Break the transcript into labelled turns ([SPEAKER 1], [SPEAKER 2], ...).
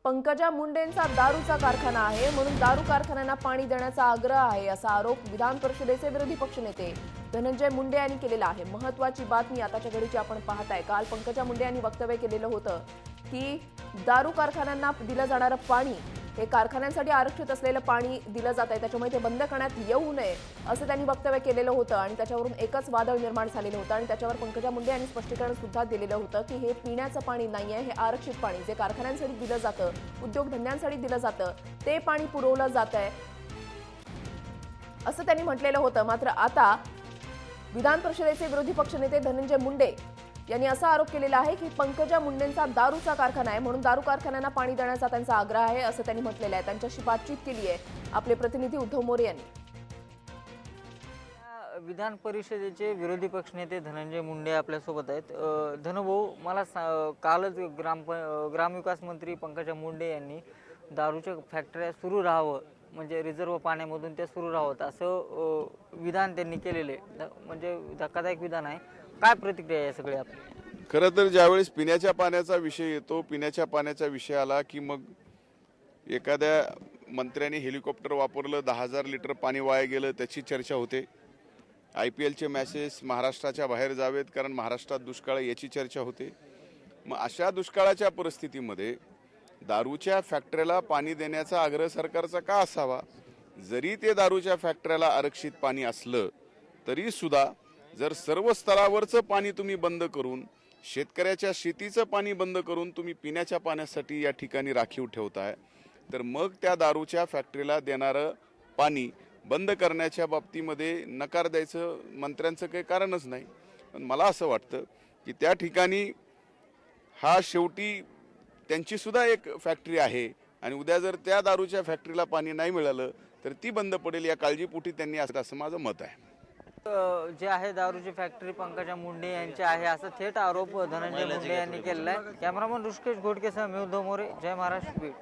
[SPEAKER 1] पंकजा मुंडेंचा दारूचा कारखाना आहे म्हणून दारू कारखान्यांना पाणी देण्याचा आग्रह आहे असा आरोप विधान परिषदेचे विरोधी पक्षनेते धनंजय मुंडे यांनी केलेला आहे। महत्त्वाची बातमी आताच्या घडीची आपण पाहताय। काल पंकजा मुंडे यांनी वक्तव्य केलेलं होतं की दारू कारखान्यांना दिलं जाणारं पाणी हे कारखान्यांसाठी आरक्षित असलेलं पाणी दिलं जात आहे, त्याच्यामुळे ते बंद करण्यात येऊ नये असं त्यांनी वक्तव्य केलेलं होतं आणि त्याच्यावरून एकच वादळ निर्माण झालेलं होतं आणि त्याच्यावर पंकजा मुंडे यांनी स्पष्टीकरण सुद्धा दिलेलं होतं की हे पिण्याचं पाणी नाहीये, हे आरक्षित पाणी जे कारखान्यांसाठी दिलं जातं, उद्योगधंद्यांसाठी दिलं जातं ते पाणी पुरवलं जात आहे असं त्यांनी म्हटलेलं होतं। मात्र आता विधान परिषदेचे विरोधी पक्षनेते धनंजय मुंडे यांनी असा आरोप केलेला आहे की पंकजा मुंडेंचा दारूचा कारखाना आहे म्हणून दारू कारखान्यांना पाणी देण्याचा त्यांचा आग्रह आहे असं त्यांनी म्हटलेलं आहे। त्यांच्याशी बातचीत केली आहे आपले प्रतिनिधी उद्धव मोरे यांनी।
[SPEAKER 2] विधान परिषदेचे विरोधी पक्षनेते धनंजय मुंडे आपल्यासोबत आहेत। धनभाऊ, मला कालच ग्रामविकास मंत्री पंकजा मुंडे यांनी दारूच्या फॅक्टऱ्या सुरू राहावं म्हणजे रिझर्व्ह पाण्यामधून त्या सुरू राहावं असं विधान त्यांनी केलेले, म्हणजे धक्कादायक विधान आहे। काय प्रतिक्रिया आहे सगळे आपली?
[SPEAKER 3] खरं तर ज्यावेळेस पिण्याच्या पाण्याचा विषय येतो, पिण्याच्या पाण्याचा विषय आला की मग एखाद्या मंत्र्याने हेलिकॉप्टर वापरलं, 10,000 लिटर पाणी वाया गेलं त्याची चर्चा होते। IPLचे मॅचेस महाराष्ट्राच्या बाहेर जावेत कारण महाराष्ट्रात दुष्काळ याची चर्चा होते। मग अशा दुष्काळाच्या परिस्थितीमध्ये दारूच्या फॅक्टरीला पाणी देण्याचा आग्रह सरकारचा का असावा? जरी ते दारूच्या फॅक्टरीला आरक्षित पाणी असलं तरी सुद्धा जर सर्व स्तरावरचं पाणी तुम्ही बंद करून शेतकऱ्याच्या शेतीचं पाणी बंद करून तुम्ही पिण्याच्या पाण्यासाठी या ठिकाणी राखीव ठेवताय तर मग त्या दारूच्या फॅक्टरीला देणारं पाणी बंद करण्याच्या बाबतीमध्ये नकार द्यायचं मंत्र्यांचं काही कारणच नाही। पण मला असं वाटतं की त्या ठिकाणी हा शेवटी त्यांची सुद्धा एक फॅक्टरी आहे आणि उद्या जर त्या दारूच्या फॅक्टरीला पाणी नाही मिळालं तर ती बंद पडेल या काळजीपोटी त्यांनी असं माझं मत आहे।
[SPEAKER 2] जे आहे दारूची फॅक्टरी पंकजा मुंडे यांची आहे असा थेट आरोप धनंजय मुंडे यांनी केलेला आहे। कॅमेरामन ऋषिकेश घोडकेसह मी उद्धव मोरे, जय महाराष्ट्र बीड।